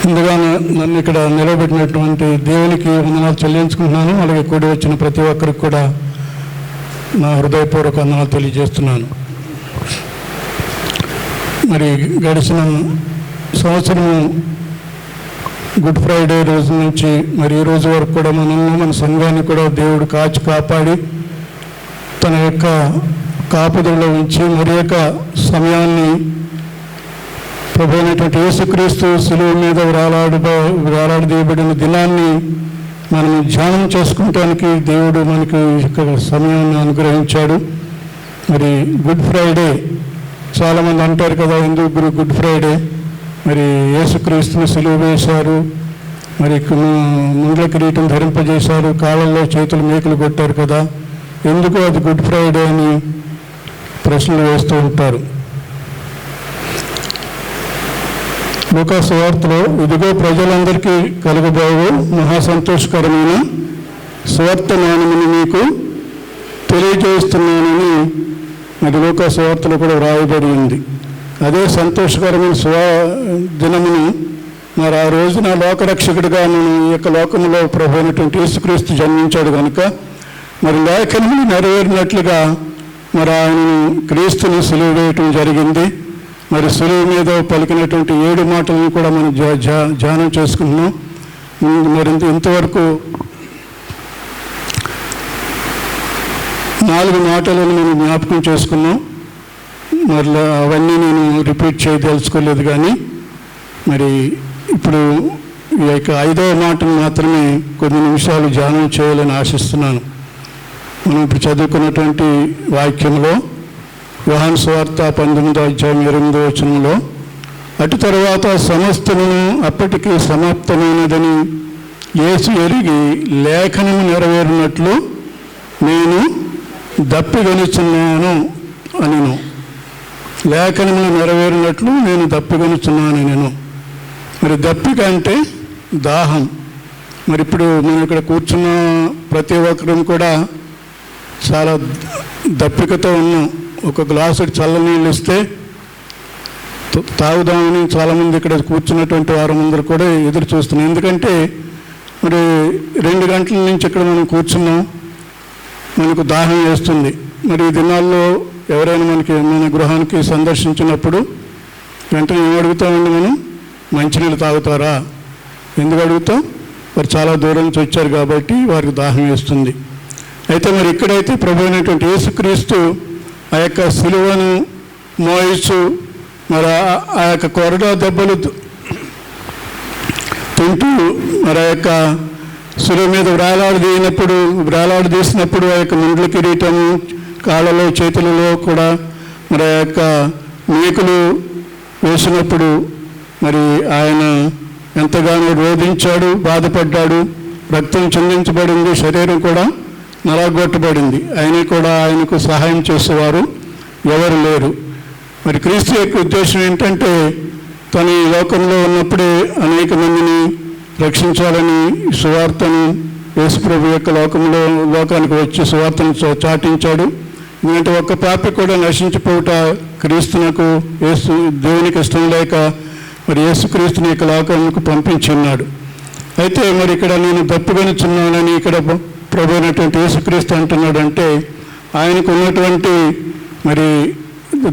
ముందుగా నన్ను ఇక్కడ నిలబెట్టినటువంటి దేవునికి వందనాలు చెల్లించుకుంటున్నాను. అలాగే కూడి వచ్చిన ప్రతి ఒక్కరికి కూడా నా హృదయపూర్వక వందనాలు తెలియజేస్తున్నాను. మరి గడిచిన సంవత్సరం గుడ్ ఫ్రైడే రోజు నుంచి మరి ఈ రోజు వరకు కూడా మనల్ని మన సంఘాన్ని కూడా దేవుడు కాపాడి తన యొక్క కాపుదలలో ఉంచి మరి యొక్క సమయాన్ని ప్రభు అయినటువంటి యేసుక్రీస్తు శిలువ మీద వేలాడదీయబడిన దినాన్ని మనం ధ్యానం చేసుకోవటానికి దేవుడు మనకి యొక్క సమయాన్ని అనుగ్రహించాడు. మరి గుడ్ ఫ్రైడే చాలామంది అంటారు కదా, ఎందుకు గుడ్ ఫ్రైడే? మరి యేసుక్రీస్తుని శిలువ వేశారు, మరి ముండ్ల కిరీటం ధరింపజేశారు, కాళ్ళల్లో చేతులు మేకులు కొట్టారు కదా, ఎందుకు అది గుడ్ ఫ్రైడే అని ప్రశ్నలు వేస్తూ ఉంటారు. లూకా సువార్తలో ఇదిగో ప్రజలందరికీ కలుగబోవు మహాసంతోషకరమైన సువార్తమానమును మీకు తెలియజేస్తున్నానని మరి లూకా సువార్తలో కూడా వ్రాయబడి ఉంది. అదే సంతోషకరమైన దినమును మరి ఆ రోజున లోకరక్షకుడిగా మనం ఈ యొక్క లోకంలో ప్రభు అయినటువంటి యేసుక్రీస్తు జన్మించాడు కనుక మరి లేఖనములు నెరవేరినట్లుగా మరి ఆయనను క్రీస్తుని సిలువ వేయటం జరిగింది. మరి సిలువ మీద పలికినటువంటి 7 మాటలను కూడా మనం ధ్యానం చేసుకుంటున్నాం. మరి ఇంతవరకు 4 మాటలను మనం జ్ఞాపకం చేసుకున్నాం. మరి అవన్నీ నేను రిపీట్ చేయదలుచుకోలేదు, కానీ మరి ఇప్పుడు ఈ యొక్క 5వ మాటను మాత్రమే కొన్ని నిమిషాలు ధ్యానం చేయాలని ఆశిస్తున్నాను. మనం ఇప్పుడు చదువుకున్నటువంటి వాక్యంలో యోహాను సువార్త 19వ అధ్యాయం 8వ వచనంలో, అటు తరువాత సమస్తమును అప్పటికి సమాప్తమైనదని యేసు ఎరిగి లేఖనము నెరవేరినట్లు నేను దప్పిగొనుచున్నాను అనిను. లేఖనములు నెరవేరినట్లు నేను దప్పిగొనుచున్నాను నేను. మరి దప్పిక అంటే దాహం. మరి ఇప్పుడు మనం ఇక్కడ కూర్చున్న ప్రతి ఒక్కరం కూడా చాలా దప్పికతో ఉన్నాం. ఒక గ్లాసు చల్లనీళ్ళు ఇస్తే తాగుదామని చాలామంది ఇక్కడ కూర్చున్నటువంటి వారందరూ కూడా ఎదురు చూస్తున్నాం. ఎందుకంటే మరి 2 గంటల నుంచి ఇక్కడ మనం కూర్చున్నాం, మనకు దాహం వేస్తుంది. మరి ఈ దినాల్లో ఎవరైనా మన గృహానికి సందర్శించినప్పుడు వెంటనే ఏం అడుగుతామండి? మనం మంచినీళ్ళు తాగుతారా? ఎందుకు అడుగుతాం? మరి చాలా దూరం నుంచి వచ్చారు కాబట్టి వారికి దాహం వేస్తుంది. అయితే మరి ఇక్కడైతే ప్రభు అయినటువంటి యేసుక్రీస్తు ఆ యొక్క సిలువను మోయిచు మరి ఆ యొక్క కొరడా దెబ్బలు తింటూ మరి ఆ యొక్క సిలువ మీద వేలాడదీసినప్పుడు ఆ యొక్క ముండ్ల కిరీటము కాళ్ళలో చేతులలో కూడా మరి ఆ యొక్క మేకులు వేసినప్పుడు మరి ఆయన ఎంతగానో రోధించాడు, బాధపడ్డాడు, రక్తం చిందించబడింది, శరీరం కూడా నలగొట్టబడింది. అయినా కూడా ఆయనకు సహాయం చేసేవారు ఎవరు లేరు. మరి క్రీస్తు యొక్క ఉద్దేశం ఏంటంటే తన ఈ లోకంలో ఉన్నప్పుడే అనేక మందిని రక్షించాలని సువార్తను యేసుప్రభు యొక్క లోకానికి వచ్చి సువార్తను చాటించాడు. ఎందుకంటే ఒక్క పాపి కూడా నశించిపోవుట క్రీస్తునకు దేవునికి ఇష్టం లేక మరి యేసుక్రీస్తుని యొక్క లోకానికి పంపించున్నాడు. అయితే మరి ఇక్కడ నేను దప్పిగొనుచున్నానని ఇక్కడ ప్రభు అయినటువంటి యేసుక్రీస్తు అంటున్నాడు. అంటే ఆయనకు ఉన్నటువంటి మరి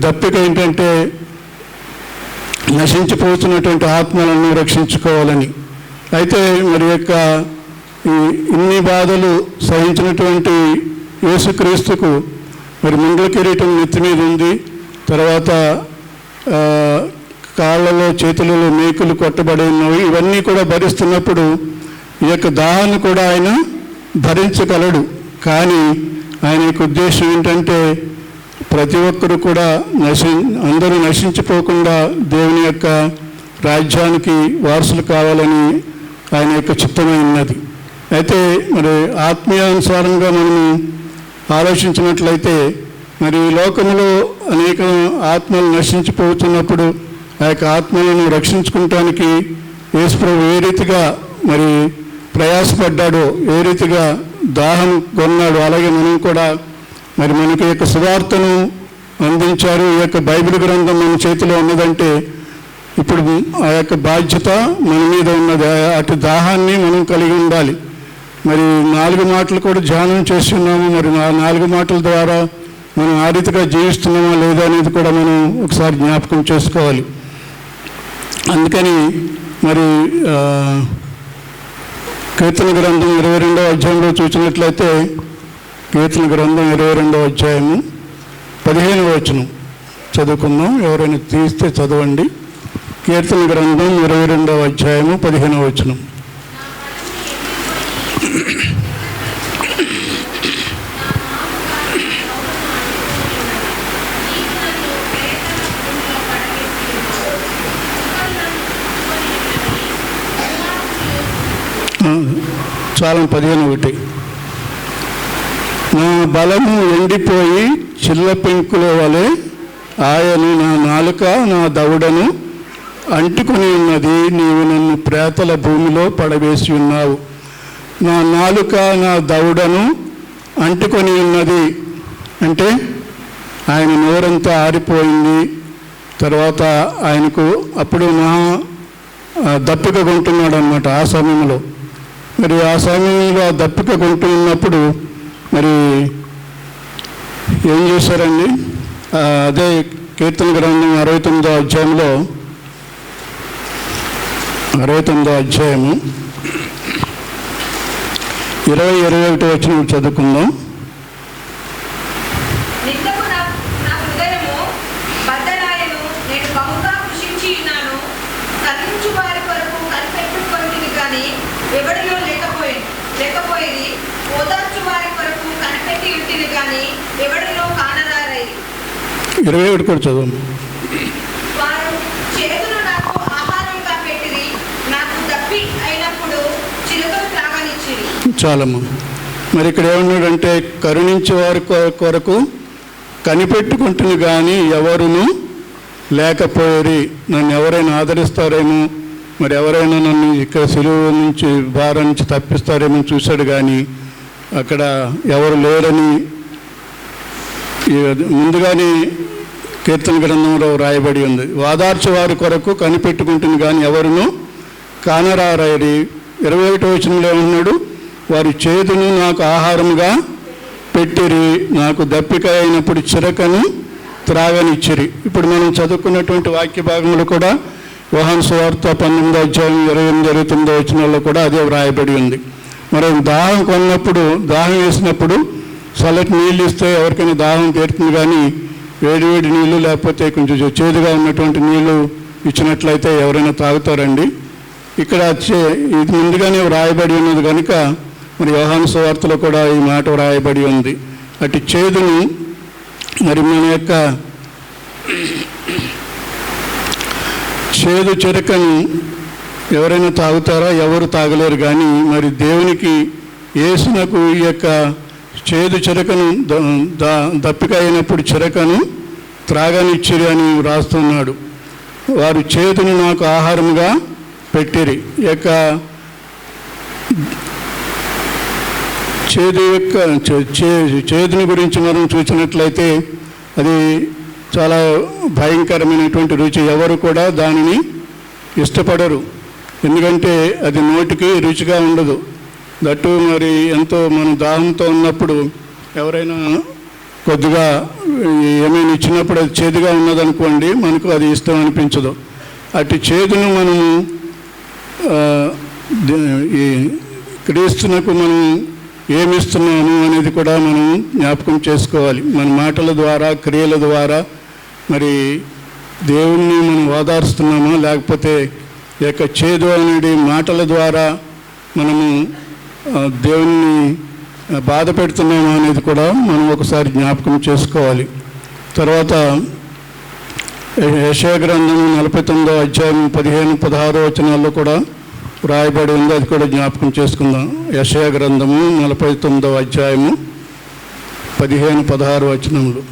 దప్పిక ఏంటంటే నశించిపోతున్నటువంటి ఆత్మలను రక్షించుకోవాలని. అయితే మరి యొక్క ఇన్ని బాధలు సహించినటువంటి యేసుక్రీస్తుకు మరి ముండ్ల కిరీటం నెత్తి మీద ఉంది, తర్వాత కాళ్ళలో చేతులలో మేకులు కొట్టబడి ఉన్నవి. ఇవన్నీ కూడా భరిస్తున్నప్పుడు ఈ యొక్క దాహాన్ని కూడా ఆయన భరించగలడు. కానీ ఆయన యొక్క ఉద్దేశం ఏంటంటే ప్రతి ఒక్కరు కూడా అందరూ నశించిపోకుండా దేవుని యొక్క రాజ్యానికి వారసులు కావాలని ఆయన యొక్క చిత్తమై ఉన్నది. అయితే మరి ఆత్మీయానుసారంగా మనము ఆలోచించినట్లయితే మరి లోకంలో అనేక ఆత్మలు నశించిపోతున్నప్పుడు ఆ యొక్క ఆత్మలను రక్షించుకోవటానికి యేసుప్రభు ఏ రీతిగా మరి ప్రయాసపడ్డాడో, ఏ రీతిగా దాహం కొన్నాడు, అలాగే మనం కూడా మరి మనకి యొక్క సువార్తను అందించారు. ఈ యొక్క బైబిల్ గ్రంథం మన చేతిలో ఉన్నదంటే ఇప్పుడు ఆ యొక్క బాధ్యత మన మీద ఉన్నది. అటు దాహాన్ని మనం కలిగి ఉండాలి. మరి 4 మాటలు కూడా ధ్యానం చేస్తున్నాము. మరి ఆ 4 మాటల ద్వారా మనం ఆ రీతిగా జీవిస్తున్నామా లేదా అనేది కూడా మనం ఒకసారి జ్ఞాపకం చేసుకోవాలి. అందుకని మరి కీర్తన గ్రంథం 22వ అధ్యాయంలో చూసినట్లయితే కీర్తన గ్రంథం 22వ అధ్యాయము 15వ వచనం చదువుకుందాం. ఎవరైనా తీస్తే చదవండి. కీర్తన గ్రంథం 22వ అధ్యాయము 15వ వచనం. చాలా 15:1. నా బలము ఎండిపోయి చిల్ల పెంకుల వలె ఆయన నా నాలుక నా దవడను అంటుకుని ఉన్నది. నీవు నన్ను ప్రేతల భూమిలో పడవేసి ఉన్నావు. నా నాలుక నా దవడను అంటుకొని ఉన్నది అంటే ఆయన నోరంతా ఆరిపోయింది. తర్వాత ఆయనకు అప్పుడు మహా దప్పిక కొంటున్నాడు అన్నమాట. ఆ సమయంలో మరి ఆ సమయంలో ఆ దప్పిక కొంటూ ఉన్నప్పుడు మరి ఏం చేశారండి? అదే కీర్తన గ్రంథం 69వ అధ్యాయంలో 69వ అధ్యాయము 20-21 వచనం చదువుకుందాం. ఇరవై 21 కూడా చదువు. చాలమ్మా. మరి ఇక్కడ ఏమన్నాడంటే కరుణించే వారి కొరకు కనిపెట్టుకుంటుంది కానీ ఎవరును లేకపోయేది. నన్ను ఎవరైనా ఆదరిస్తారేమో, మరి ఎవరైనా నన్ను ఇక్కడ సిలువ నుంచి భారం నుంచి తప్పిస్తారేమో చూశాడు కానీ అక్కడ ఎవరు లేరని ముందుగానే కీర్తన గ్రంథంలో రాయబడి ఉంది. వాదార్చు వారి కొరకు కనిపెట్టుకుంటుంది కానీ ఎవరును కానరారైరి. 21వ వచనంలో ఏమన్నాడు? వారి చేతును నాకు ఆహారంగా పెట్టిరి, నాకు దప్పిక అయినప్పుడు చిరకను త్రాగనిచ్చిరి. ఇప్పుడు మనం చదువుకున్నటువంటి వాక్య భాగంలో కూడా యోహాను సువార్త 19వ అధ్యాయం 28-29 వచనాల్లో కూడా అదే వ్రాయబడి ఉంది. మరి దాహం కొన్నప్పుడు, దాహం వేసినప్పుడు చల్లటి నీళ్ళు ఇస్తే ఎవరికైనా దాహం తీరుతుంది కానీ వేడి నీళ్ళు లేకపోతే కొంచెం చేదుగా ఉన్నటువంటి నీళ్ళు ఇచ్చినట్లయితే ఎవరైనా తాగుతారండి? ఇక్కడ ఇది ముందుగానే వ్రాయబడి ఉన్నది కనుక మరి యోహాను సువార్తలో కూడా ఈ మాట వ్రాయబడి ఉంది. అటు చేదును మరి మన యొక్క చేదు చెరకను ఎవరైనా తాగుతారా? ఎవరు తాగలేరు. కానీ మరి దేవునికి యేసునకు ఈ యొక్క చేదు చెరకను దప్పిక అయినప్పుడు చెరకను త్రాగనిచ్చిరి అని రాస్తున్నాడు. వారు చేదును నాకు ఆహారంగా పెట్టిరి. ఈ యొక్క చేదుని గురించి మనం చూసినట్లయితే అది చాలా భయంకరమైనటువంటి రుచి. ఎవరు కూడా దానిని ఇష్టపడరు. ఎందుకంటే అది నోటికి రుచిగా ఉండదు. దట్టు మరి ఎంతో మనం దాహంతో ఉన్నప్పుడు ఎవరైనా కొద్దిగా ఏమైనా ఇచ్చినప్పుడు అది చేదుగా ఉన్నదనుకోండి, మనకు అది ఇష్టం అనిపించదు. అటు చేదును మనము ఈ క్రీస్తునకు మనం ఏమిస్తున్నాము అనేది కూడా మనం జ్ఞాపకం చేసుకోవాలి. మన మాటల ద్వారా, క్రియల ద్వారా మరి దేవుణ్ణి మనం ఓదార్స్తున్నామా, లేకపోతే ఈ యొక్క చేదు అనేది మాటల ద్వారా మనము దేవుణ్ణి బాధ పెడుతున్నామా అనేది కూడా మనం ఒకసారి జ్ఞాపకం చేసుకోవాలి. తర్వాత యెషయా గ్రంథం 49వ అధ్యాయం 15-16 వచనాల్లో కూడా రాయబడి ఉంది. అది కూడా జ్ఞాపకం చేసుకుందాం. యెషయా గ్రంథము 49వ అధ్యాయము 15-16 వచనములు.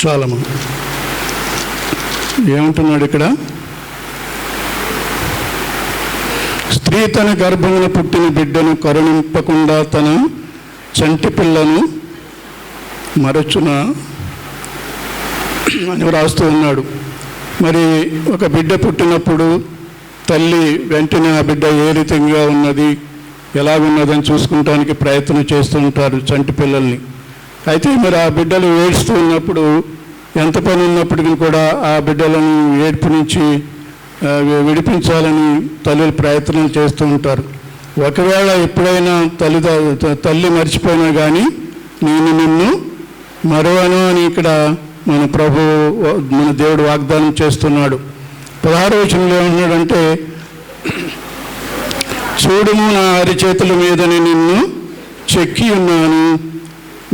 చాలమ్మా. ఏమంటున్నాడు ఇక్కడ? స్త్రీ తన గర్భమున పుట్టిన బిడ్డను కరుణింపకుండా తన చంటి పిల్లను మరచున అని వ్రాస్తూ ఉన్నాడు. మరి ఒక బిడ్డ పుట్టినప్పుడు తల్లి వెంటనే ఆ బిడ్డ ఏ రీతిగా ఉన్నది, ఎలాగున్నదని చూసుకుంటానికి ప్రయత్నం చేస్తూ ఉంటారు చంటి పిల్లల్ని. అయితే మరి ఆ బిడ్డలు ఏడుస్తూ ఉన్నప్పుడు ఎంత పని ఉన్నప్పటికీ కూడా ఆ బిడ్డలను ఏడుపు నుంచి విడిపించాలని తల్లులు ప్రయత్నాలు చేస్తూ ఉంటారు. ఒకవేళ ఎప్పుడైనా తల్లి మర్చిపోయినా కానీ నేను నిన్ను మరువను అని ఇక్కడ మన దేవుడు వాగ్దానం చేస్తున్నాడు. 16వ వచనంలో ఏమన్నాడంటే, చూడుము నా అరిచేతుల మీదని నిన్ను చెక్కి ఉన్నాను,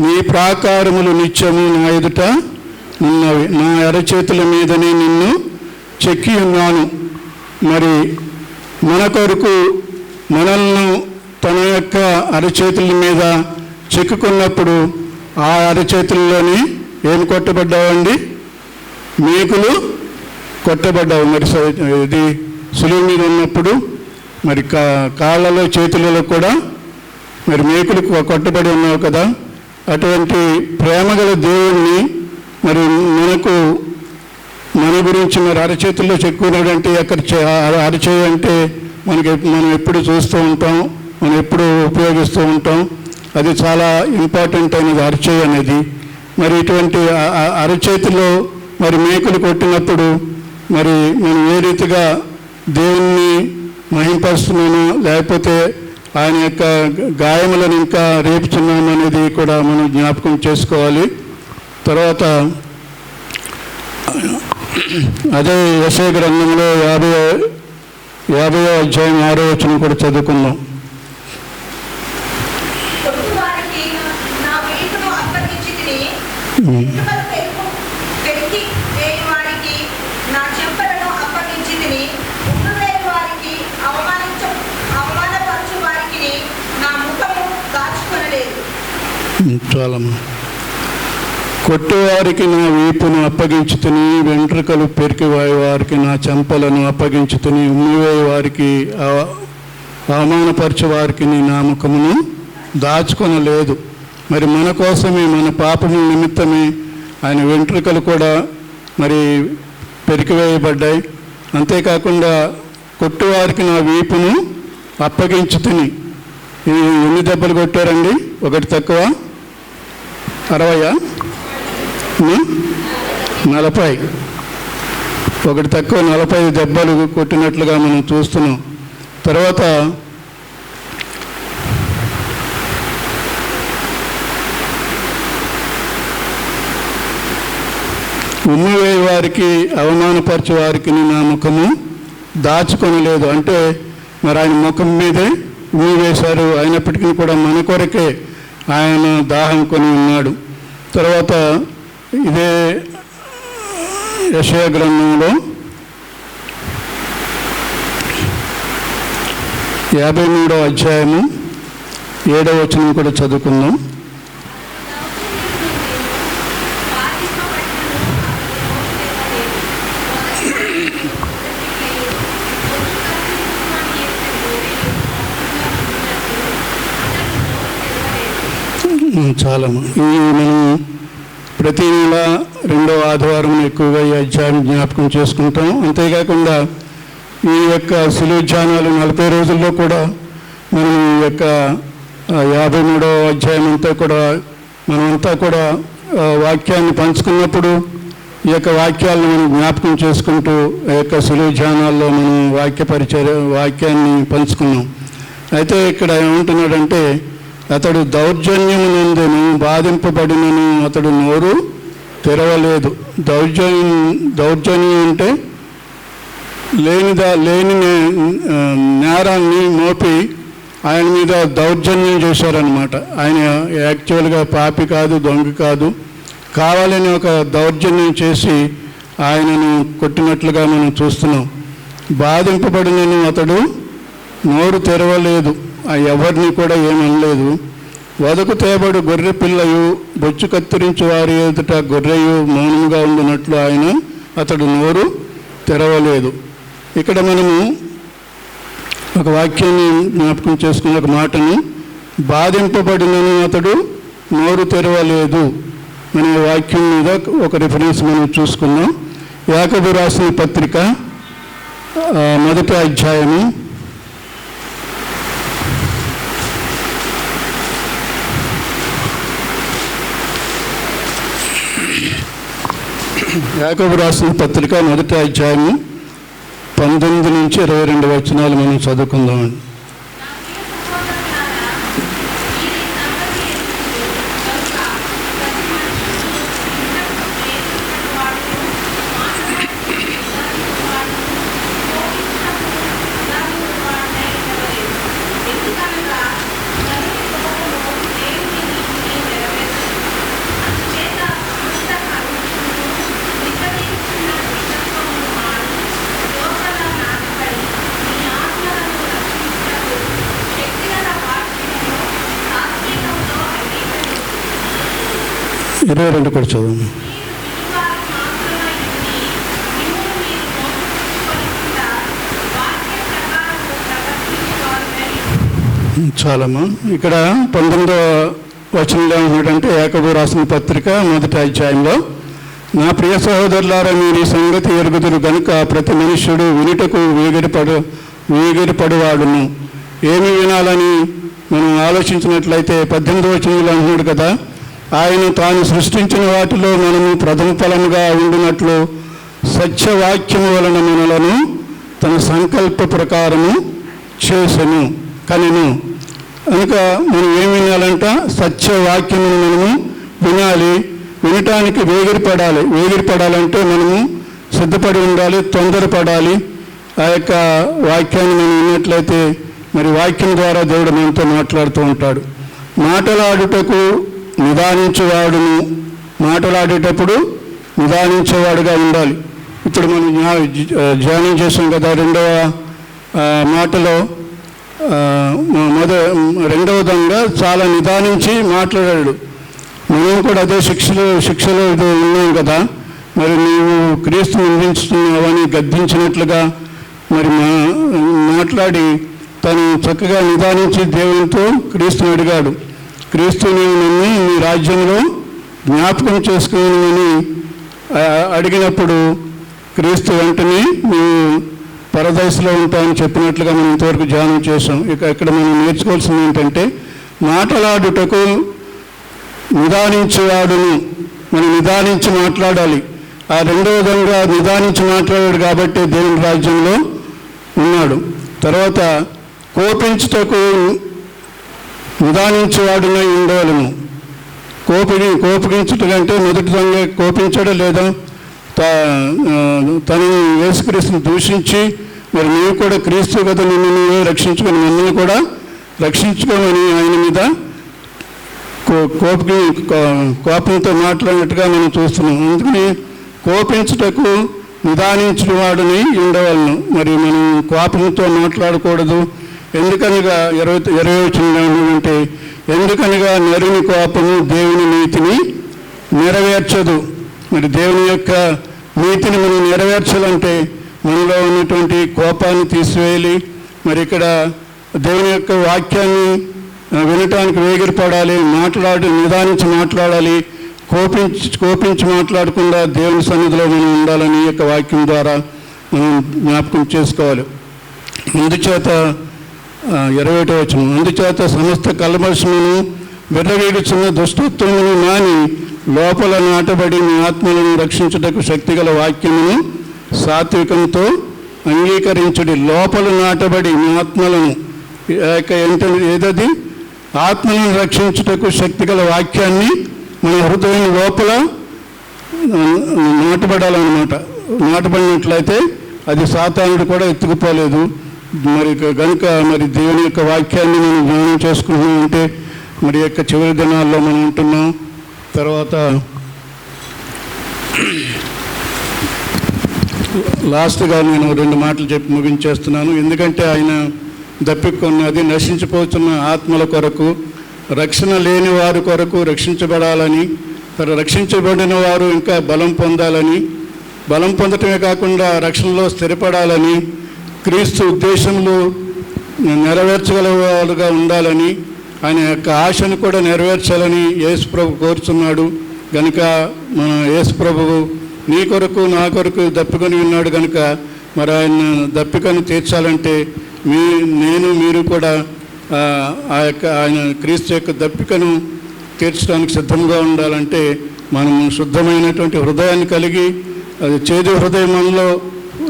నీ ప్రాకారములు నిత్యము నా ఎదుట ఉన్నవి. నా అరచేతుల మీదనే నిన్ను చెక్కి ఉన్నాను. మరి మన కొరకు మనల్ని తన యొక్క అరచేతుల మీద చెక్కుకున్నప్పుడు ఆ అరచేతుల్లోని ఏమి కొట్టబడ్డావండి? మేకులు కొట్టబడ్డావు. మరి ఇది సులువు మీద ఉన్నప్పుడు మరి కాళ్ళలో చేతులలో కూడా మరి మేకులు కొట్టబడి ఉన్నావు కదా. అటువంటి ప్రేమగల దేవుణ్ణి మరి మన గురించి మరి అరచేతుల్లో చెక్కున్నాడంటే ఎక్కడ అరచేయి అంటే మనం ఎప్పుడు చూస్తూ ఉంటాం, మనం ఎప్పుడు ఉపయోగిస్తూ ఉంటాం. అది చాలా ఇంపార్టెంట్ అయినది అరచేయి అనేది. మరి ఇటువంటి అరచేతిలో మరి మేకులు కొట్టినప్పుడు మరి మనం ఏ రీతిగా దేవుణ్ణి మహింపరుస్తున్నామో, లేకపోతే ఆయన యొక్క గాయములను ఇంకా రేపుతున్నాము అనేది కూడా మనం జ్ఞాపకం చేసుకోవాలి. తర్వాత అదే యెషయా గ్రంథంలో 50వ అధ్యాయం 6వ వచనం కూడా చదువుకుందాం. చాలమ్మా. కొట్టువారికి నా వీపును అప్పగించుతుని, వెంట్రుకలు పెరికివాయి వారికి నా చెంపలను అప్పగించుతుని, ఉమ్మివేయి వారికి అవమానపరచు వారికి నీ నా ముఖమును దాచుకొనలేదు. మరి మన కోసమే, మన పాపముల నిమిత్తమే ఆయన వెంట్రుకలు కూడా మరి పెరికివేయబడ్డాయి. అంతేకాకుండా కొట్టువారికి నా వీపును అప్పగించుతుని. ఎన్ని దెబ్బలు కొట్టారండి? ఒకటి తక్కువ 60, 40, ఒకటి తక్కువ 40 దెబ్బలు కొట్టినట్లుగా మనం చూస్తున్నాం. తర్వాత ఉమ్మివేయి వారికి అవమానపరచు వారికి నా ముఖము దాచుకొనలేదు. అంటే మరి ఆయన ముఖం మీదే ఉమ్మి వేశారు. అయినప్పటికీ కూడా మన కొరకే ఆయన దాహం కొని ఉన్నాడు. తర్వాత ఇదే యెషయా గ్రంథంలో 53వ అధ్యాయము 7వ వచనం కూడా చదువుకుందాం. చాలమ్మా. ఈ మనం ప్రతి నెల 2వ ఆదివారం ఎక్కువగా ఈ అధ్యాయం జ్ఞాపకం చేసుకుంటాం. అంతేకాకుండా ఈ యొక్క సులువు ధ్యానాలు 40 రోజుల్లో కూడా మనం ఈ యొక్క 53వ అధ్యాయం అంతా కూడా మనమంతా కూడా వాక్యాన్ని పంచుకున్నప్పుడు ఈ యొక్క వాక్యాలను మనం జ్ఞాపకం చేసుకుంటూ ఈ యొక్క సులువు ధ్యానాల్లో మనం వాక్యాన్ని పంచుకున్నాం. అయితే ఇక్కడ ఏమంటున్నాడంటే, అతడు దౌర్జన్యము నందును బాధింపబడినను అతడు నోరు తెరవలేదు. దౌర్జన్యం అంటే లేని నేరాన్ని మోపి ఆయన మీద దౌర్జన్యం చేశారనమాట. ఆయన యాక్చువల్గా పాపి కాదు, దొంగ కాదు, కావాలని ఒక దౌర్జన్యం చేసి ఆయనను కొట్టినట్లుగా మనం చూస్తున్నాం. బాధింపబడినను అతడు నోరు తెరవలేదు, ఎవరిని కూడా ఏమనలేదు. వదకు తేబడు గొర్రె పిల్లయు బొచ్చు కత్తిరించు వారి ఎదుట గొర్రెయు మౌనంగా ఉండినట్లు అతడు నోరు తెరవలేదు. ఇక్కడ మనము ఒక వాక్యాన్ని జ్ఞాపకం చేసుకున్న ఒక మాటను, బాధింపబడినను అతడు నోరు తెరవలేదు అనే వాక్యం మీద ఒక రిఫరెన్స్ మనం చూసుకుందాం. యాకోబు రాసిన పత్రిక 1వ అధ్యాయము 1వ అధ్యాయము 19 నుంచి 22 వచనాలు మనం చదువుకుందామండి. ఇరవై 22 కూడా చదువు. చాలమ్మా. ఇక్కడ 19వ వచనంలో ఏమిటంటే, యాకోబు రాసిన పత్రిక 1వ అధ్యాయంలో, నా ప్రియ సహోదరులారా, మీరు ఈ సంగతి ఎరుగుదురు గనుక ప్రతి మనుష్యుడు వినుటకు వేగిరపడువాడును. ఏమి వినాలని మనం ఆలోచించినట్లయితే 18వ వచనంలో అంటున్నాడు కదా, ఆయన తాను సృష్టించిన వాటిలో మనము ప్రథమ ఫలముగా ఉండినట్లు సత్యవాక్యము వలన మనలను తన సంకల్ప ప్రకారము చేసెను కనెను. కనుక మనం ఏం వినాలంట? సత్యవాక్యమును మనము వినాలి. వినటానికి వేగిరపడాలంటే మనము సిద్ధపడి ఉండాలి, తొందరపడాలి. ఆ యొక్క వాక్యాన్ని మనం విన్నట్లయితే మరి వాక్యం ద్వారా దేవుడు మనతో మాట్లాడుతూ ఉంటాడు. మాటలాడుటకు నిదానించేవాడును, మాటలాడేటప్పుడు నిదానించేవాడుగా ఉండాలి. ఇప్పుడు మనం ధ్యానం చేసాం కదా, 2వ మాటలో రెండవ దొంగ చాలా నిదానించి మాట్లాడాడు. మనం కూడా అదే శిక్షలో ఉన్నాం కదా. మరి నీవు క్రీస్తుని నిందించుతున్నావని గద్దించినట్లుగా మరి మాట్లాడి తను చక్కగా నిదానించి దేవునితో క్రీస్తుని అడిగాడు. క్రీస్తు నీవు నన్ను నీ రాజ్యంలో జ్ఞాపకం చేసుకోమని అడిగినప్పుడు క్రీస్తు వెంటనే నీవు పరదైస్లో ఉంటామని చెప్పినట్లుగా మనం ఇంతవరకు ధ్యానం చేసాం. ఇక్కడ మనం నేర్చుకోవాల్సింది ఏంటంటే, మాట్లాడుటకు నిదానించేవాడును. మనం నిదానించి మాట్లాడాలి. ఆ 2వ దొంగ నిదానించి మాట్లాడాడు కాబట్టి దేవుని రాజ్యంలో ఉన్నాడు. తర్వాత కోపించుటకు నిదానించేవాడునై ఉండవలను. కోపించుటకంటే మొదటి దొంగ కోపించడం లేదా తను యేసుక్రీస్తుని దూషించి మరి నీవు కూడా క్రీస్తు కదా, నిన్ను నీవే రక్షించుకొని మమ్మల్ని కూడా రక్షించుకోమని ఆయన మీద కోపంతో మాట్లాడినట్టుగా మనం చూస్తున్నాం. అందుకని కోపించుటకు నిదానించిన వాడిని ఉండవలను. మరి మనం కోపంతో మాట్లాడకూడదు. ఎందుకనగా 20 అంటే, ఎందుకనగా నరుని కోపము దేవుని నీతిని నెరవేర్చదు. మరి దేవుని యొక్క నీతిని మనం నెరవేర్చాలంటే మనలో ఉన్నటువంటి కోపాన్ని తీసివేయాలి. మరి ఇక్కడ దేవుని యొక్క వాక్యాన్ని వినటానికి వేగిరపడాలి, నిదానించి మాట్లాడాలి. కోపించి మాట్లాడకుండా దేవుని సన్నిధిలో మనం ఉండాలని ఈ యొక్క వాక్యం ద్వారా మనం జ్ఞాపకం చేసుకోవాలి. అందుచేత 21వ వచనం, అందుచేత సమస్త కల్మషమును విర్రవీగుచున్న దుష్టత్వమును మాని లోపల నాటబడి మీ ఆత్మలను రక్షించుటకు శక్తిగల వాక్యమును సాత్వికంతో అంగీకరించుడి. లోపల నాటబడి మీ ఆత్మలను ఏదది ఆత్మలను రక్షించుటకు శక్తిగల వాక్యాన్ని మన హృదయం లోపల నాటబడాలన్నమాట. నాటబడినట్లయితే అది సాతానుడు కూడా ఎత్తుకుపోలేదు. మరి కనుక మరి దేవుని యొక్క వాక్యాన్ని మనం జ్ఞానం చేసుకుంటున్నామంటే మరి యొక్క చివరి దినాల్లో మనం ఉంటున్నాం. తర్వాత లాస్ట్గా నేను 2 మాటలు చెప్పి ముగించేస్తున్నాను. ఎందుకంటే ఆయన దప్పికొన్నది నశించిపోతున్న ఆత్మల కొరకు రక్షణ లేని వారి కొరకు రక్షించబడాలని, రక్షించబడిన వారు ఇంకా బలం పొందాలని, బలం పొందటమే కాకుండా రక్షణలో స్థిరపడాలని, క్రీస్తు ఉద్దేశంలో నెరవేర్చగలవారుగా ఉండాలని, ఆయన యొక్క ఆశను కూడా నెరవేర్చాలని యేసు ప్రభు కోరుతున్నాడు. కనుక మన యేసు ప్రభువు నీ కొరకు నా కొరకు దప్పికొని ఉన్నాడు. కనుక మరి ఆయన దప్పికను తీర్చాలంటే మీరు కూడా ఆయన క్రీస్తు యొక్క దప్పికను తీర్చడానికి సిద్ధంగా ఉండాలంటే మనం శుద్ధమైనటువంటి హృదయాన్ని కలిగి, అది చేదు హృదయం మనలో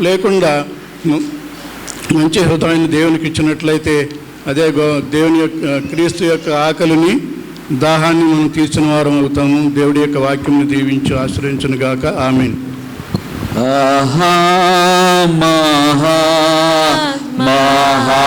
లేకుండా మంచి హృదయాన్ని దేవునికి ఇచ్చినట్లయితే అదే దేవుని యొక్క క్రీస్తు యొక్క ఆకలిని దాహాన్ని మనం తీర్చిన వారం అవుతాము. దేవుడి యొక్క వాక్యంని దీవించి ఆశ్రయించును గాక. ఆమేన్. మహా